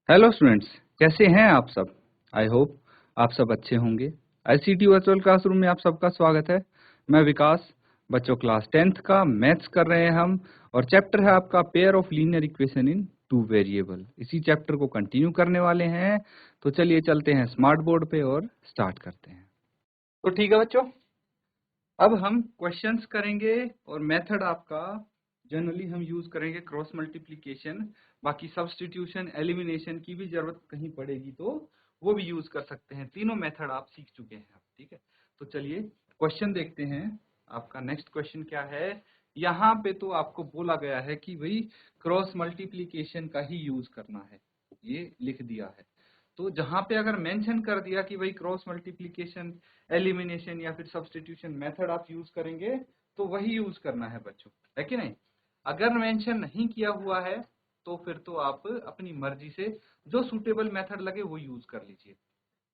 Hello students, कैसे हैं आप सब। आई होप आप सब अच्छे होंगे। आईसीटी वर्चुअल क्लासरूम में आप सबका स्वागत है। मैं विकास। बच्चों क्लास 10th का मैथ्स कर रहे हैं हम, और चैप्टर है आपका pair of linear equation in two variable. इसी चैप्टर को कंटिन्यू करने वाले हैं। तो चलिए चलते हैं स्मार्ट बोर्ड पे और स्टार्ट करते हैं। तो ठीक है बच्चों, अब हम क्वेश्चंस करेंगे और मेथड आपका जनरली हम यूज करेंगे क्रॉस मल्टीप्लिकेशन। बाकी सब्स्टिट्यूशन एलिमिनेशन की भी जरूरत कहीं पड़ेगी तो वो भी यूज कर सकते हैं। तीनों मेथड आप सीख चुके हैं अब, ठीक है। तो चलिए क्वेश्चन देखते हैं। आपका नेक्स्ट क्वेश्चन क्या है। यहाँ पे तो आपको बोला गया है कि भाई क्रॉस मल्टीप्लिकेशन का ही यूज करना है, ये लिख दिया है। तो जहां पे अगर मेंशन कर दिया कि भाई क्रॉस मल्टीप्लिकेशन एलिमिनेशन या फिर सब्स्टिट्यूशन मेथड आप यूज करेंगे तो वही यूज करना है बच्चों, है कि नहीं। अगर मेंशन नहीं किया हुआ है तो फिर तो आप अपनी मर्जी से जो सूटेबल मेथड लगे वो यूज कर लीजिए।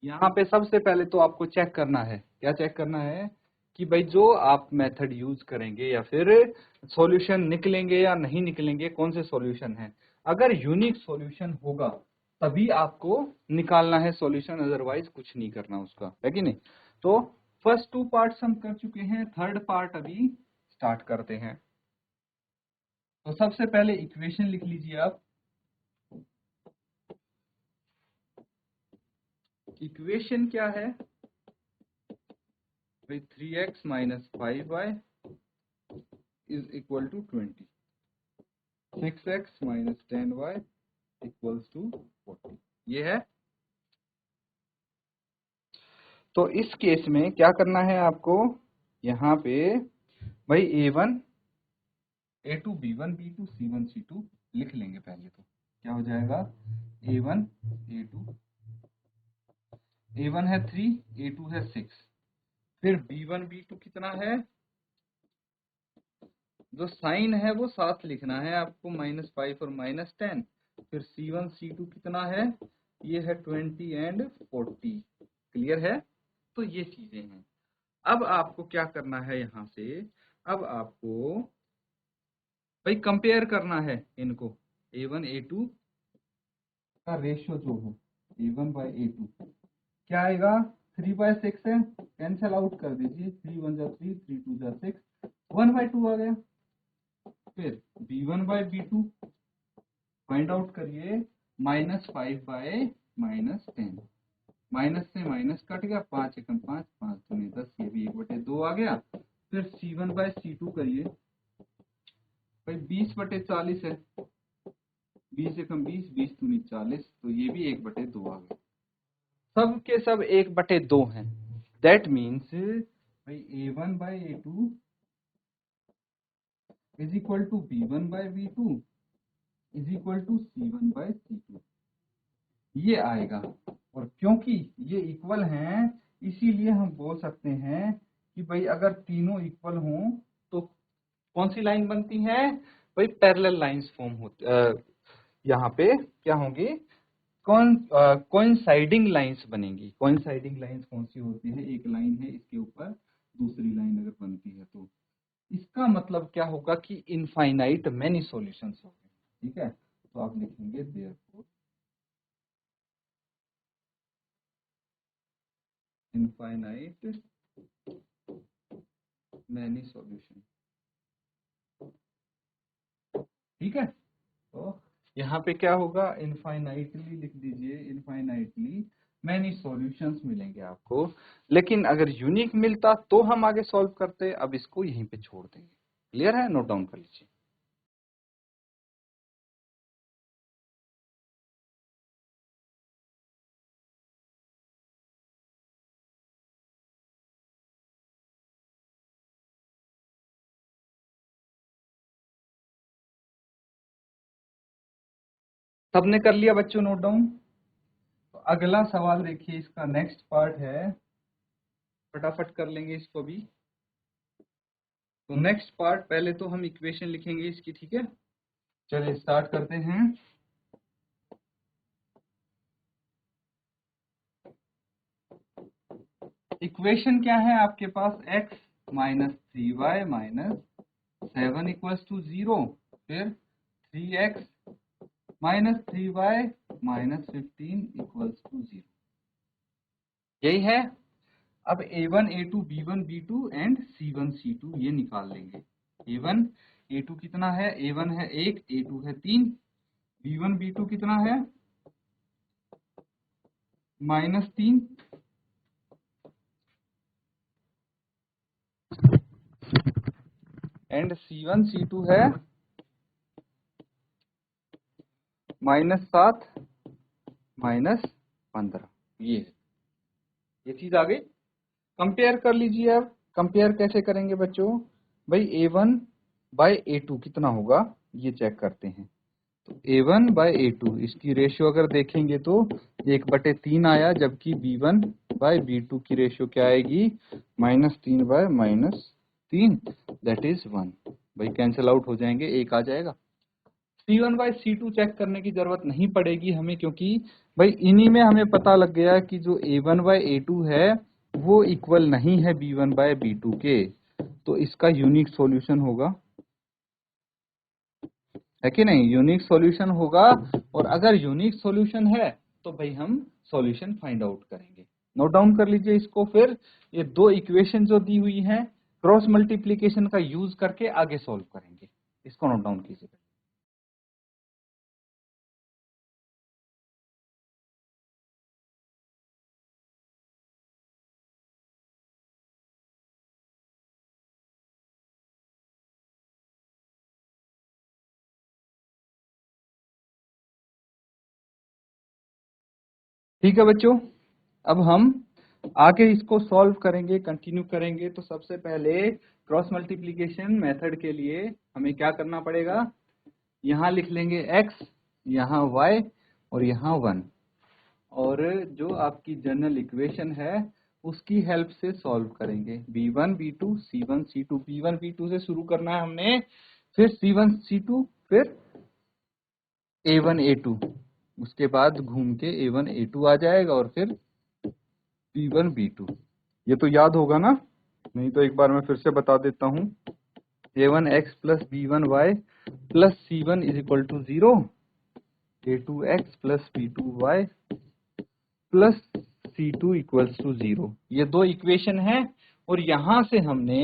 यहाँ पे सबसे पहले तो आपको चेक करना है, क्या चेक करना है कि भाई जो आप मेथड यूज करेंगे या फिर सॉल्यूशन निकलेंगे या नहीं निकलेंगे, कौन से सॉल्यूशन है। अगर यूनिक सॉल्यूशन होगा तभी आपको निकालना है सॉल्यूशन, अदरवाइज कुछ नहीं करना उसका, है कि नहीं। तो फर्स्ट टू पार्ट्स हम कर चुके हैं, थर्ड पार्ट अभी स्टार्ट करते हैं। तो सबसे पहले इक्वेशन लिख लीजिए आप। इक्वेशन क्या है भाई, 3x minus 5y is equal to 20, 6x minus 10y equals to 40, ये है। तो इस केस में क्या करना है आपको, यहाँ पे भाई a1 a2 b1 b2 c1 c2 लिख लेंगे पहले। तो क्या हो जाएगा, a1 a1 है 3, a2 है 6, फिर b1 b2 कितना है, जो साइन है वो साथ लिखना है आपको, -5 और -10। फिर C1 C2 कितना है, ये है 20 एंड 40। क्लियर है। तो ये चीजें हैं। अब आपको क्या करना है यहाँ से, अब आपको भाई कंपेयर करना है इनको, A1 A2 का रेशियो जो है A1/A2 क्या आएगा, 3/6 है, कैंसल आउट कर दीजिए, 3 1 जा 3, 3 2 जा 6, 1/2 आ गया। फिर B1/B2 फाइंड आउट करिए, -5/-10, माइनस से माइनस कट गया, 5 एकम 5, 5 दूनी 10, ये भी 1/2 आ गया। फिर C1/C2 करिए, भाई 20/40 है, 20 एकम 20, 20 दूनी 40, तो ये भी 1/2 आ गया। सब के सब 1/2 हैं। दैट मीन्स भाई A1/A2 is equal to B1/B2 is equal to C1/C2, ये आएगा। और क्योंकि ये इक्वल हैं इसीलिए हम बोल सकते हैं कि भाई अगर तीनों इक्वल हों तो कौन सी लाइन बनती है भाई, पैरेलल लाइंस फॉर्म होती, यहाँ पे क्या होंगी, कोइंसाइडिंग लाइंस बनेंगी। कोइंसाइडिंग लाइंस कौन सी होती है, एक लाइन है इसके ऊपर दूसरी लाइन अगर बनती है तो इसका मतलब क्या होगा कि इनफाइनाइट मेनी सॉल्यूशंस होंगे, ठीक है। तो आप लिखेंगे देयरफॉर इनफाइनाइट मैनी सॉल्यूशन, ठीक है। तो यहाँ पे क्या होगा, इनफाइनाइटली लिख दीजिए, इनफाइनाइटली मैनी सॉल्यूशंस मिलेंगे आपको। लेकिन अगर यूनिक मिलता तो हम आगे सॉल्व करते, अब इसको यहीं पे छोड़ देंगे। क्लियर है, नोट डाउन कर लीजिए। सबने कर लिया बच्चों नोट डाउन। तो अगला सवाल देखिए, इसका नेक्स्ट पार्ट है, फटाफट कर लेंगे इसको भी। तो नेक्स्ट पार्ट, पहले तो हम इक्वेशन लिखेंगे इसकी, ठीक है। चलिए स्टार्ट करते हैं। इक्वेशन क्या है आपके पास, x minus 3y minus 7 equals to 0, फिर 3x minus 3y -15 equals to 0। यही है। अब A1 A2 B1 B2 and C1 C2 ये निकाल लेंगे। A1 A2 कितना है? A1 है 1, A2 है 3। B1 B2 कितना है? -3 एंड C1 C2 है -7 -15। ये है, ये चीज आ गई। कंपेयर कर लीजिए। अब कंपेयर कैसे करेंगे बच्चों? भाई A1 बाय A2 कितना होगा ये चेक करते हैं। तो A1 बाय A2 इसकी रेशियो अगर देखेंगे तो 1/3 आया, जबकि B1 बाय B2 की रेशियो क्या आएगी? -3 बाय -3, दैट इज 1। भाई कैंसिल आउट हो जाएंगे, 1 आ जाएगा। C1 बाय C2 चेक करने की जरूरत नहीं पड़ेगी हमें, क्योंकि भाई इन्हीं में हमें पता लग गया कि जो A1 बाय A2 है वो इक्वल नहीं है B1 बाय B2 के। तो इसका यूनिक सॉल्यूशन होगा, है कि नहीं? यूनिक सॉल्यूशन होगा। और अगर यूनिक सॉल्यूशन है तो भाई हम सॉल्यूशन फाइंड आउट करेंगे। नोट डाउन कर लीजिए इसको। फिर ये दो इक्वेशन जो दी हुई हैं, क्रॉस मल्टीप्लीकेशन का यूज करके आगे सॉल्व करेंगे। इसको नोट डाउन कीजिए। ठीक है बच्चों, अब हम आगे इसको सॉल्व करेंगे, कंटिन्यू करेंगे। तो सबसे पहले क्रॉस मल्टीप्लीकेशन मेथड के लिए हमें क्या करना पड़ेगा? यहाँ लिख लेंगे x, यहाँ y और यहाँ 1, और जो आपकी जनरल इक्वेशन है उसकी हेल्प से सॉल्व करेंगे। B1 B2 C1 C2, B1 B2 से शुरू करना है हमने, फिर C1 C2, फिर A1 A2, उसके बाद घूम के A1 A2 आ जाएगा, और फिर B1 B2। ये तो याद होगा ना? नहीं तो एक बार मैं फिर से बता देता हूँ। A1x plus B1y plus C1 is equal to 0, A2x plus B2y plus C2 equals to 0। ये दो इक्वेशन है, और यहां से हमने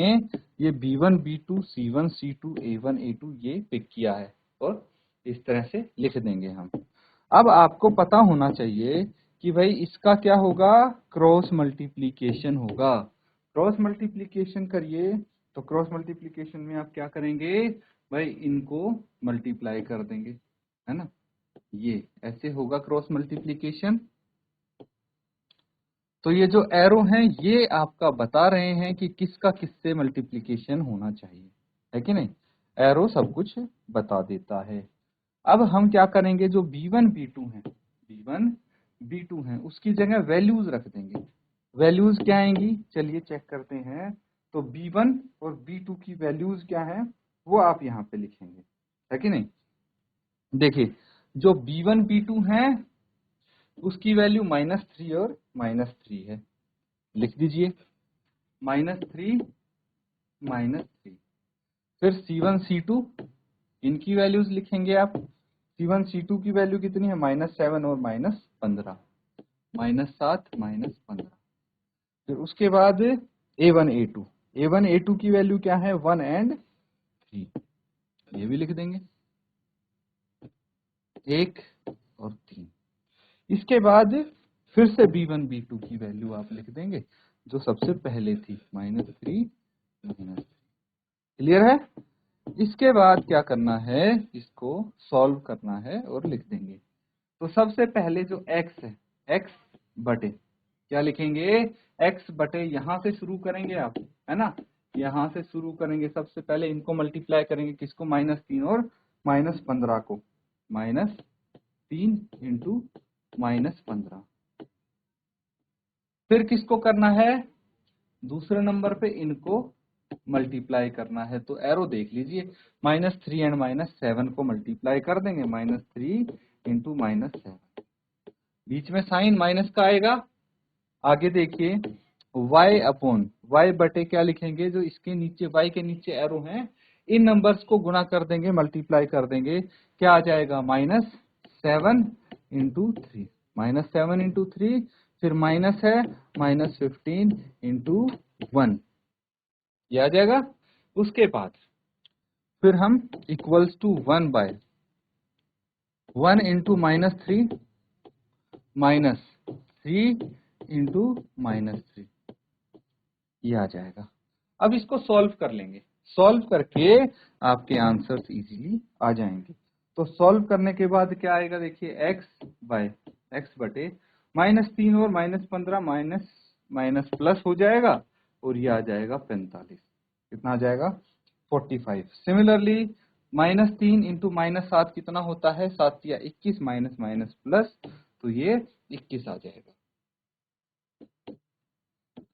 ये B1 B2 C1 C2 A1 A2 ये पिक किया है, और इस तरह से लिख देंगे हम। अब आपको पता होना चाहिए कि भाई इसका क्या होगा? क्रॉस मल्टीप्लीकेशन होगा। क्रॉस मल्टीप्लीकेशन करिए, तो क्रॉस मल्टीप्लीकेशन में आप क्या करेंगे? भाई इनको मल्टीप्लाई कर देंगे, है ना? ये ऐसे होगा क्रॉस मल्टीप्लीकेशन। तो ये जो एरो हैं ये आपका बता रहे हैं कि किसका किससे मल्टीप्लीकेशन होना चाहिए, है कि नहीं? एरो सब कुछ बता देता है। अब हम क्या करेंगे? जो B1 B2 है, B1 B2 है, उसकी जगह वैल्यूज रख देंगे। वैल्यूज क्या आएंगी? चलिए चेक करते हैं। तो B1 और B2 की वैल्यूज क्या है वो आप यहाँ पे लिखेंगे, है कि नहीं? देखिए, जो B1 B2 है उसकी वैल्यू -3 और -3 है। लिख दीजिए -3 -3। फिर C1 C2 इनकी वैल्यूज लिखेंगे आप। C1 C2 की वैल्यू कितनी है? -7 और -15, -7 -15। फिर उसके बाद A1 A2, A1 A2 की वैल्यू क्या है? 1 एंड 3, ये भी लिख देंगे, 1 और 3। इसके बाद फिर से B1 B2 की वैल्यू आप लिख देंगे जो सबसे पहले थी, -3 -3। क्लियर है? इसके बाद क्या करना है? इसको सॉल्व करना है और लिख देंगे। तो सबसे पहले जो x है, x बटे क्या लिखेंगे? x बटे, यहां से शुरू करेंगे आप, है ना? यहां से शुरू करेंगे। सबसे पहले इनको मल्टीप्लाई करेंगे, किसको? -3 और -15 को। -3 इंटू -15। फिर किसको करना है? दूसरे नंबर पे इनको मल्टीप्लाई करना है। तो एरो देख लीजिए, -3 एंड -7 को मल्टीप्लाई कर देंगे, -3 इंटू -7। बीच में साइन माइनस का आएगा। आगे देखिए, y अपॉन y बटे क्या लिखेंगे? जो इसके नीचे y के नीचे एरो हैं, इन नंबर्स को गुणा कर देंगे, मल्टीप्लाई कर देंगे। क्या आ जाएगा? -7 इंटू 3, -7 इंटू 3, फिर माइनस है -15 इंटू 1, ये आ जाएगा। उसके बाद फिर हम इक्वल्स टू 1 इंटू -3 -3 इंटू -3, ये आ जाएगा। अब इसको सॉल्व कर लेंगे, सॉल्व करके आपके आंसर्स इजीली आ जाएंगे। तो सॉल्व करने के बाद क्या आएगा, देखिए x बटे -3 और -15 माइनस प्लस हो जाएगा, और ये आ जाएगा 45, कितना आ जाएगा 45। सिमिलरली -3 इंटू -7 कितना होता है, 7 या 21, माइनस माइनस प्लस, तो ये 21 आ जाएगा।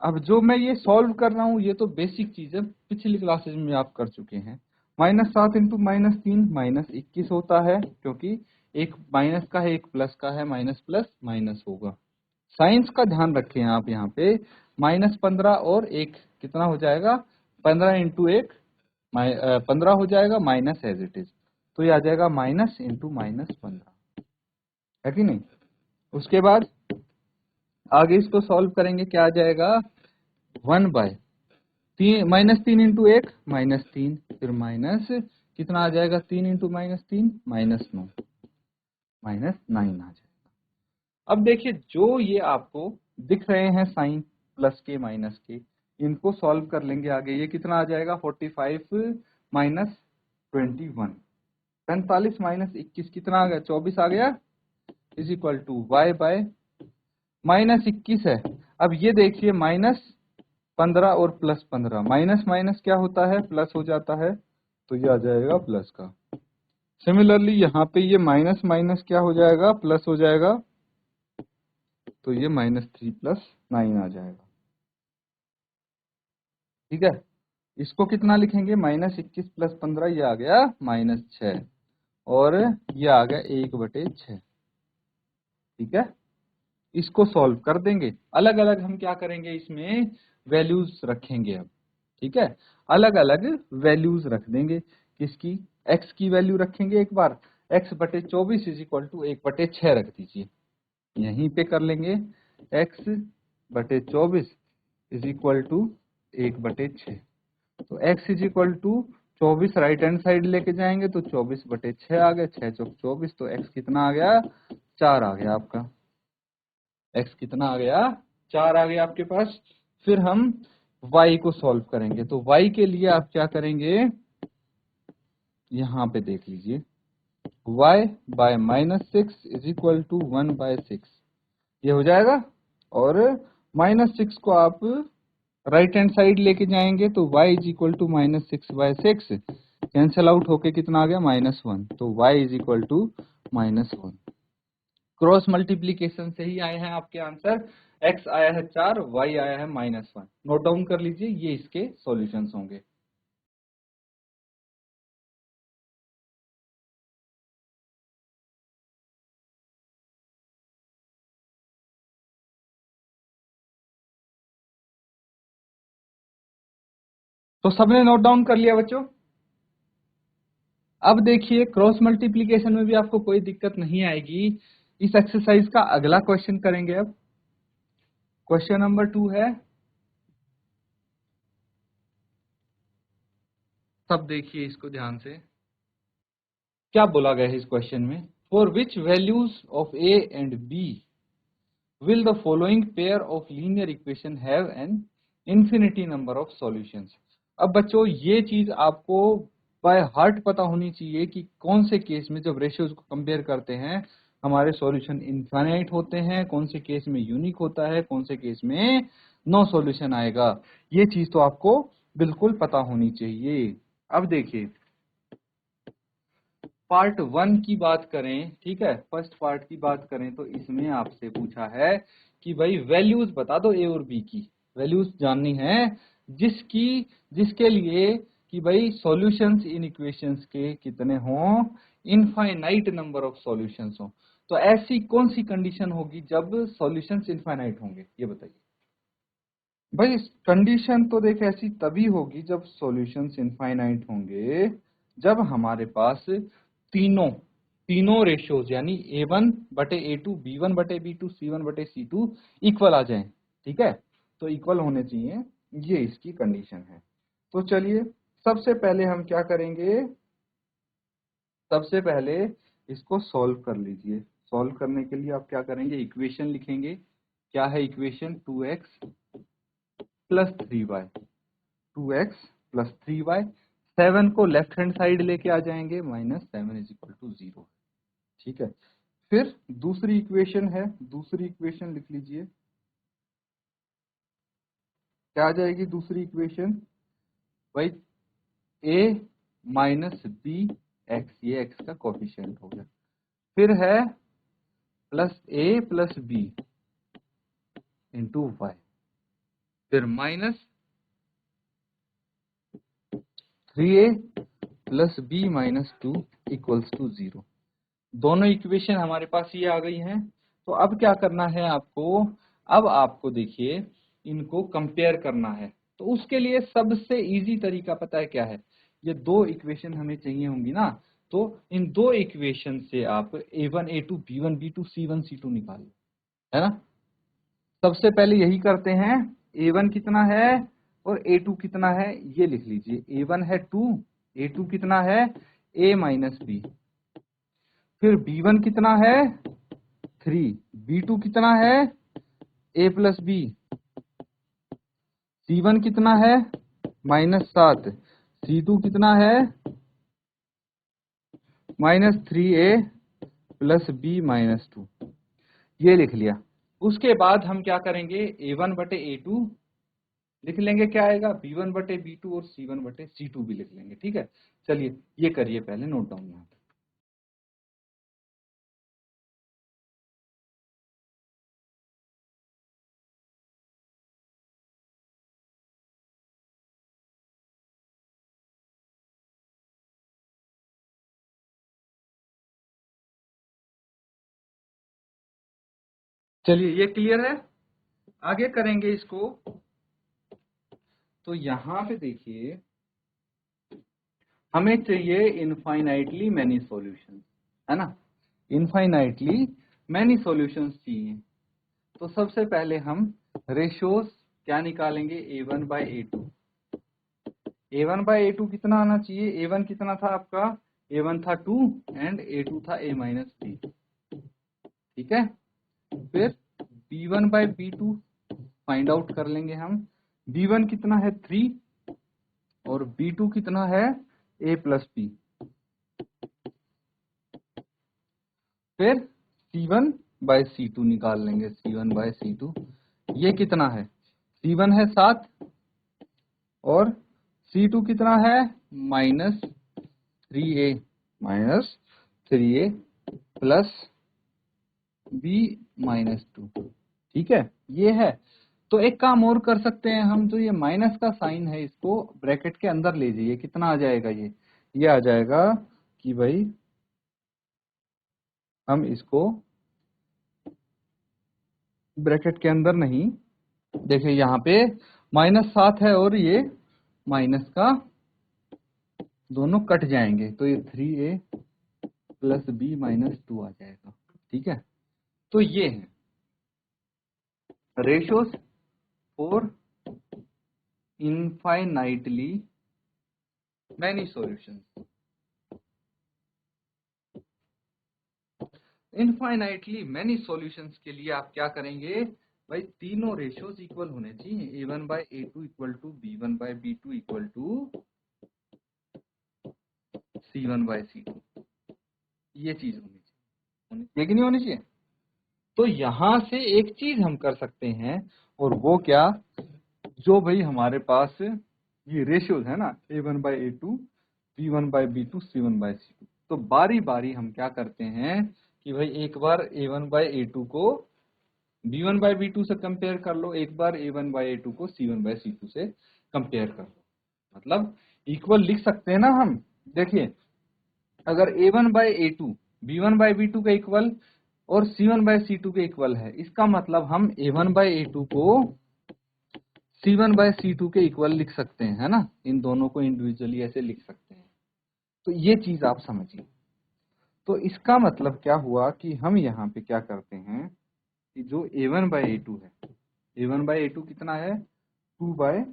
अब जो मैं ये सॉल्व कर रहा हूँ ये तो बेसिक चीज है, पिछली क्लासेज में आप कर चुके हैं। -7 इंटू -3 -21 होता है, क्योंकि एक माइनस का है एक प्लस का है, माइनस प्लस माइनस होगा। साइंस का ध्यान रखें आप यहाँ पे, -15 और 1 कितना हो जाएगा, 15 इंटू 1 15 हो जाएगा, माइनस एज इट इज, तो ये आ जाएगा माइनस इंटू -15, है कि नहीं। उसके बाद आगे इसको सॉल्व करेंगे, क्या आ जाएगा 1/3 इंटू 1 -3, फिर माइनस कितना आ जाएगा, 3 इंटू -3 -9, -9 आ जाएगा। अब देखिए जो ये आपको दिख रहे हैं साइन प्लस के माइनस के, इनको सॉल्व कर लेंगे आगे। ये कितना आ जाएगा 45 माइनस 21, 45 माइनस 21 कितना आ गया 24 आ गया, is equal to y by -21 है। अब ये देखिए -15 और +15, माइनस माइनस क्या होता है, प्लस हो जाता है, तो ये आ जाएगा प्लस का। सिमिलरली यहाँ पे ये माइनस माइनस क्या हो जाएगा, प्लस हो जाएगा, तो ये -3 + 9 आ जाएगा। ठीक है, इसको कितना लिखेंगे, -21 + 15, ये आ गया -6, और ये आ गया 1/6। ठीक है, इसको सॉल्व कर देंगे। अलग अलग हम क्या करेंगे, इसमें वैल्यूज रखेंगे अब। ठीक है, अलग अलग वैल्यूज रख देंगे। किसकी, x की वैल्यू रखेंगे एक बार, x/24 = 1/6 रख दीजिए, यहीं पे कर लेंगे। x/24 = 1/6, तो x = 24 राइट हैंड साइड लेके जाएंगे तो 24/6 आ गया, 6 चौक 24, तो x कितना आ गया 4 आ गया आपका। x कितना आ गया 4 आ गया आपके पास। फिर हम y को सॉल्व करेंगे, तो y के लिए आप क्या करेंगे, यहां पे देख लीजिए, y बाय -6 = 1/6, ये हो जाएगा। और -6 को आप राइट हैंड साइड लेके जाएंगे तो y = -6/6 कैंसिल आउट होके कितना आ गया -1, तो y = -1। क्रॉस मल्टीप्लीकेशन से ही आए हैं आपके आंसर, x आया है 4, y आया है -1। नोट डाउन कर लीजिए, ये इसके सॉल्यूशंस होंगे। तो सबने नोट डाउन कर लिया बच्चों। अब देखिए क्रॉस मल्टीप्लीकेशन में भी आपको कोई दिक्कत नहीं आएगी। इस एक्सरसाइज का अगला क्वेश्चन करेंगे। अब क्वेश्चन नंबर 2 है, सब देखिए इसको ध्यान से। क्या बोला गया है इस क्वेश्चन में, for which values of a and b will the following pair of linear equation have an infinity number of solutions। अब बच्चों ये चीज आपको बाय हार्ट पता होनी चाहिए कि कौन से केस में जब रेशियोज को कंपेयर करते हैं हमारे सॉल्यूशन इनफाइनाइट होते हैं, कौन से केस में यूनिक होता है, कौन से केस में नो सॉल्यूशन आएगा, ये चीज तो आपको बिल्कुल पता होनी चाहिए। अब देखिए पार्ट 1 की बात करें, ठीक है, फर्स्ट पार्ट की बात करें तो इसमें आपसे पूछा है कि भाई वैल्यूज बता दो ए और बी की, वैल्यूज जाननी है जिसके लिए कि भाई सॉल्यूशंस इन इक्वेशंस के कितने हों, इनफाइनाइट नंबर ऑफ सॉल्यूशंस हो। तो ऐसी कौन सी कंडीशन होगी जब सॉल्यूशंस इनफाइनाइट होंगे, ये बताइए भाई। कंडीशन तो देख ऐसी तभी होगी जब सॉल्यूशंस इनफाइनाइट होंगे, जब हमारे पास तीनों तीनों रेशियोज यानी A1/A2, B1/B2, C1/C2 इक्वल आ जाएं, ठीक है। तो इक्वल होने चाहिए, ये इसकी कंडीशन है। तो चलिए सबसे पहले हम क्या करेंगे, सबसे पहले इसको सॉल्व कर लीजिए। सॉल्व करने के लिए आप क्या करेंगे, इक्वेशन लिखेंगे। क्या है equation, 2x plus 3y, 2x plus 3y। 7 को लेफ्ट हैंड साइड लेके आ जाएंगे, -7 = 0, ठीक है। फिर दूसरी इक्वेशन है, दूसरी इक्वेशन लिख लीजिए। क्या आ जाएगी दूसरी इक्वेशन, भाई a माइनस बी एक्स, ये x का कोफिशिएंट हो गया। फिर है plus a plus B into Y, फिर minus 3a plus b minus 2 equals to 0। दोनों इक्वेशन हमारे पास ये आ गई हैं। तो अब क्या करना है आपको, अब आपको देखिए इनको कंपेयर करना है। तो उसके लिए सबसे इजी तरीका पता है क्या है, ये दो इक्वेशन हमें चाहिए होंगी ना, तो इन दो इक्वेशन से आप A1 A2 B1 B2 C1 C2 निकाल लो, है ना। सबसे पहले यही करते हैं, A1 कितना है और A2 कितना है ये लिख लीजिए। A1 है 2, A2 कितना है a माइनस बी। फिर B1 कितना है 3, B2 कितना है a प्लस बी, C1 कितना है -7, C2 कितना है -3a प्लस बी माइनस 2, ये लिख लिया। उसके बाद हम क्या करेंगे, A1/A2 लिख लेंगे, क्या आएगा B1/B2 और C1/C2 भी लिख लेंगे, ठीक है। चलिए ये करिए पहले नोट डाउन यहाँ पे। चलिए ये क्लियर है, आगे करेंगे इसको। तो यहाँ पे देखिए हमें चाहिए इनफाइनाइटली मैनी सॉल्यूशंस, है ना। इनफाइनाइटली मैनी सॉल्यूशंस चाहिए। तो सबसे पहले हम रेशियोज क्या निकालेंगे, A1/A2। A1/A2 कितना आना चाहिए, A1 कितना था आपका, A1 था 2 एंड A2 था a माइनस 3, ठीक है। फिर B1/B2 फाइंड आउट कर लेंगे हम। B1 कितना है 3 और B2 कितना है a प्लस बी। फिर C1/C2 निकाल लेंगे, C1/C2 ये कितना है, C1 है 7 और C2 कितना है -3a, -3a plus b minus 2, ठीक है ये है। तो एक काम और कर सकते हैं हम, तो ये माइनस का साइन है इसको ब्रैकेट के अंदर ले जाइए। कितना आ जाएगा ये आ जाएगा कि भाई हम इसको ब्रैकेट के अंदर नहीं, देखिए यहाँ पे -7 है और ये माइनस का दोनों कट जाएंगे, तो ये 3a प्लस b माइनस 2 आ जाएगा, ठीक है। तो ये है ratios for infinitely many solutions. Infinitely many solutions के लिए आप क्या करेंगे, भाई तीनों रेशियोज इक्वल होने चाहिए। A1/A2 equal to B1/B2 equal to C1/C2, ये चीज होनी चाहिए कि नहीं होनी चाहिए। तो यहां से एक चीज हम कर सकते हैं, और वो क्या, जो भाई हमारे पास ये रेशियोज है ना A1/A2, B1/B2, C1/C2, तो बारी बारी हम क्या करते हैं कि भाई एक बार A1/A2 को B1/B2 से कंपेयर कर लो, एक बार A1/A2 को C1/C2 से कंपेयर कर लो, मतलब इक्वल लिख सकते हैं ना हम। देखिए अगर A1/A2 B1/B2 के इक्वल और C1/C2 के इक्वल है, इसका मतलब हम A1/A2 को C1/C2 के इक्वल लिख सकते हैं, है ना। इन दोनों को इंडिविजुअली ऐसे लिख सकते हैं। तो ये चीज आप समझिए। तो इसका मतलब क्या हुआ कि हम यहाँ पे क्या करते हैं कि जो a1/a2 है, a1/a2 कितना है, 2/a-b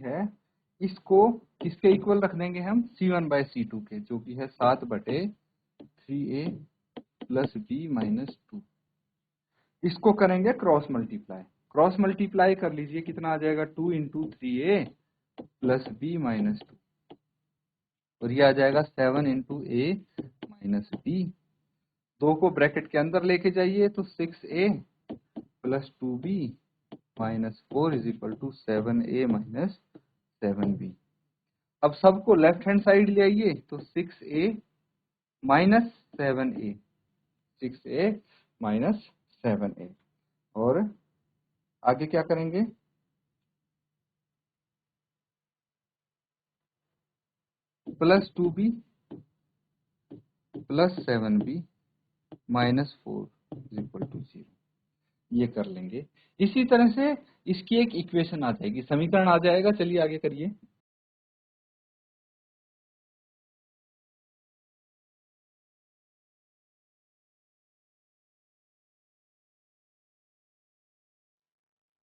है। इसको किसके इक्वल रख देंगे हम, c1/c2 के, जो कि है 7/3a प्लस b-2। इसको करेंगे क्रॉस मल्टीप्लाई, क्रॉस मल्टीप्लाई कर लीजिए, कितना आ जाएगा, 2 इंटू 3a प्लस b-2, और ये आ जाएगा 7 इंटू a माइनस बी। 2 को ब्रैकेट के अंदर लेके जाइए तो 6a plus 2b minus 4 is equal to 7a minus 7b। अब सबको लेफ्ट हैंड साइड ले आइए तो 6a minus 7a, 6a minus 7a, और आगे क्या करेंगे, plus 2b plus 7b minus 4 is equal to 0, ये कर लेंगे। इसी तरह से इसकी एक इक्वेशन आ जाएगी, समीकरण आ जाएगा। चलिए आगे करिए।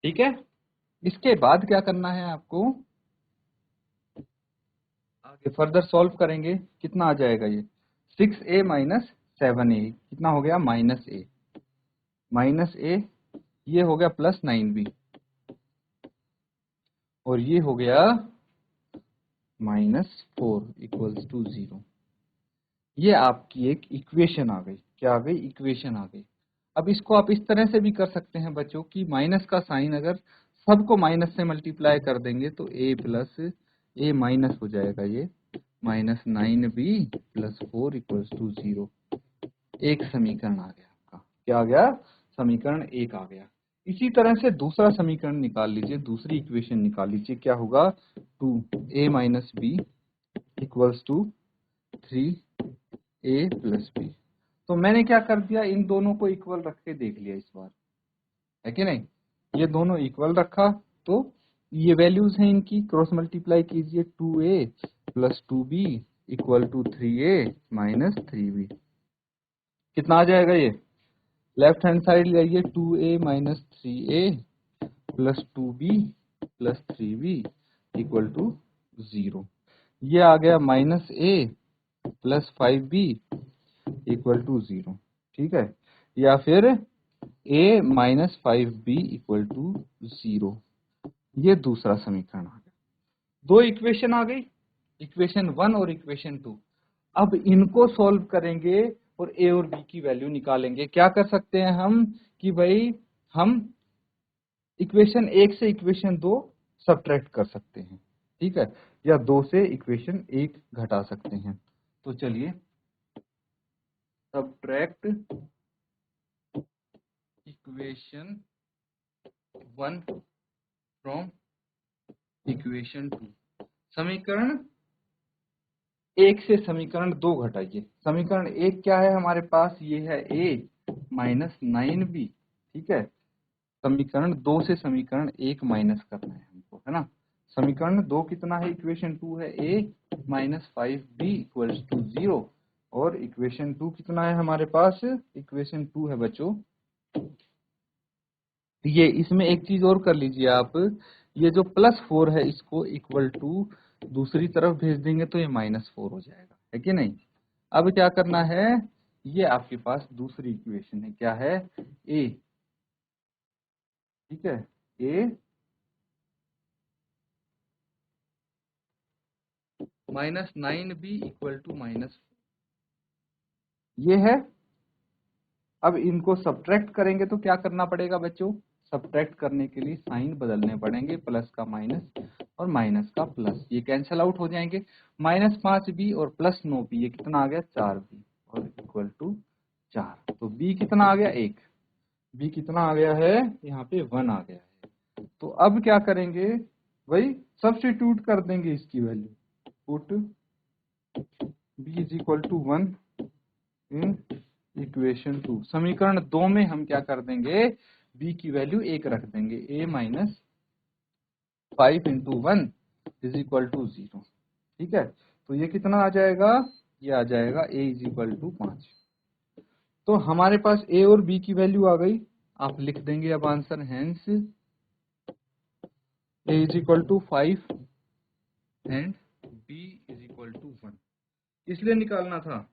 ठीक है, इसके बाद क्या करना है आपको, आगे फर्दर सॉल्व करेंगे। कितना आ जाएगा ये, 6a माइनस 7a, कितना हो गया, माइनस ए, ये हो गया प्लस 9b, और ये हो गया -4 इक्वल्स टू 0। ये आपकी एक इक्वेशन आ गई। क्या आ गई, इक्वेशन आ गई। अब इसको आप इस तरह से भी कर सकते हैं बच्चों कि माइनस का साइन अगर सबको माइनस से मल्टीप्लाई कर देंगे तो a प्लस a माइनस हो जाएगा, ये -9b प्लस 4 इक्वल्स टू 0। एक समीकरण आ गया आपका, क्या आ गया, समीकरण एक आ गया। इसी तरह से दूसरा समीकरण निकाल लीजिए, दूसरी इक्वेशन निकाल लीजिए। क्या होगा, 2a minus b equals to 3a plus b. तो मैंने क्या कर दिया, इन दोनों को इक्वल रख के देख लिया इस बार, है कि नहीं, ये दोनों इक्वल रखा तो ये वैल्यूज हैं इनकी, क्रॉस मल्टीप्लाई कीजिए, 2a plus 2b equal to 3a minus 3b। कितना आ जाएगा ये, लेफ्ट हैंड साइड ले आइए, 2a minus 3a plus 2b plus 3b equal to 0। ये आ गया -a plus 5b equal to 0, ठीक है, या फिर a minus 5b equal to 0। ये दूसरा समीकरण आ गया। दो इक्वेशन आ गई, इक्वेशन 1 और इक्वेशन 2। अब इनको सॉल्व करेंगे और a और b की वैल्यू निकालेंगे। क्या कर सकते हैं हम कि भाई हम इक्वेशन 1 से इक्वेशन 2 सब्ट्रैक्ट कर सकते हैं, ठीक है, या 2 से इक्वेशन 1 घटा सकते हैं। तो चलिए, सब्ट्रैक्ट इक्वेशन 1 फ्रॉम इक्वेशन 2। समीकरण 1 से समीकरण 2 घटाइए। समीकरण 1 क्या है हमारे पास, ये है a माइनस 9b, ठीक है। समीकरण 2 से समीकरण 1 माइनस करना है हमको, है ना। समीकरण 2 कितना है, इक्वेशन 2 है a minus 5b equals to 0, और इक्वेशन 2 कितना है हमारे पास, इक्वेशन 2 है बच्चों ये। इसमें एक चीज और कर लीजिए आप, ये जो +4 है इसको इक्वल टू दूसरी तरफ भेज देंगे तो ये -4 हो जाएगा, है कि नहीं। अब क्या करना है, ये आपके पास दूसरी इक्वेशन है, क्या है, a, ठीक है, a minus 9b equal to -4, ये है। अब इनको सब्ट्रैक्ट करेंगे तो क्या करना पड़ेगा बच्चों, सब्ट्रैक्ट करने के लिए साइन बदलने पड़ेंगे, प्लस का माइनस और माइनस का प्लस, ये कैंसिल आउट हो जाएंगे। -5b और प्लस 9b, ये कितना आ गया, 4b, और इक्वल टू 4। तो b कितना आ गया, 1, b कितना आ गया है, यहाँ पे 1 आ गया है। तो अब क्या करेंगे, वही सब्स्टिट्यूट कर देंगे इसकी value, put b is equal to 1 in equation 2। समीकरण 2 में हम क्या कर देंगे, b की वैल्यू 1 रख देंगे, a minus 5 into 1 is equal to 0। ठीक है, तो ये कितना आ जाएगा, ये आ जाएगा a इज इक्वल टू 5। तो हमारे पास a और b की वैल्यू आ गई, आप लिख देंगे अब answer, hence a is equal to 5 and b is equal to 1। इसलिए निकालना था,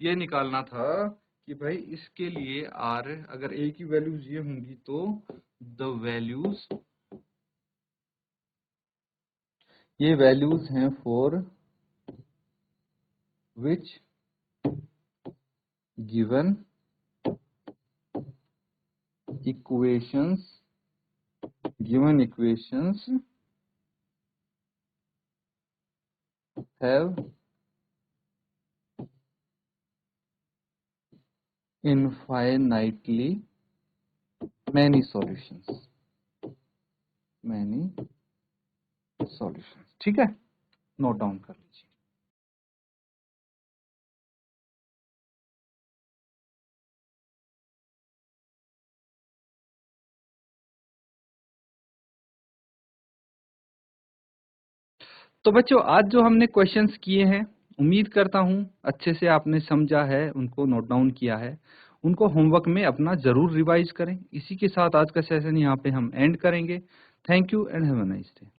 ये निकालना था कि भाई इसके लिए r, अगर a की वैल्यूज ये होंगी तो द वैल्यूज, ये वैल्यूज हैं for which given equations have infinitely many solutions, ठीक है, नोट डाउन कर लीजिए। तो बच्चों आज जो हमने क्वेश्चंस किए हैं, उम्मीद करता हूं अच्छे से आपने समझा है, उनको नोट डाउन किया है, उनको होमवर्क में अपना जरूर रिवाइज करें। इसी के साथ आज का सेशन यहाँ पे हम एंड करेंगे। Thank you and have a nice day.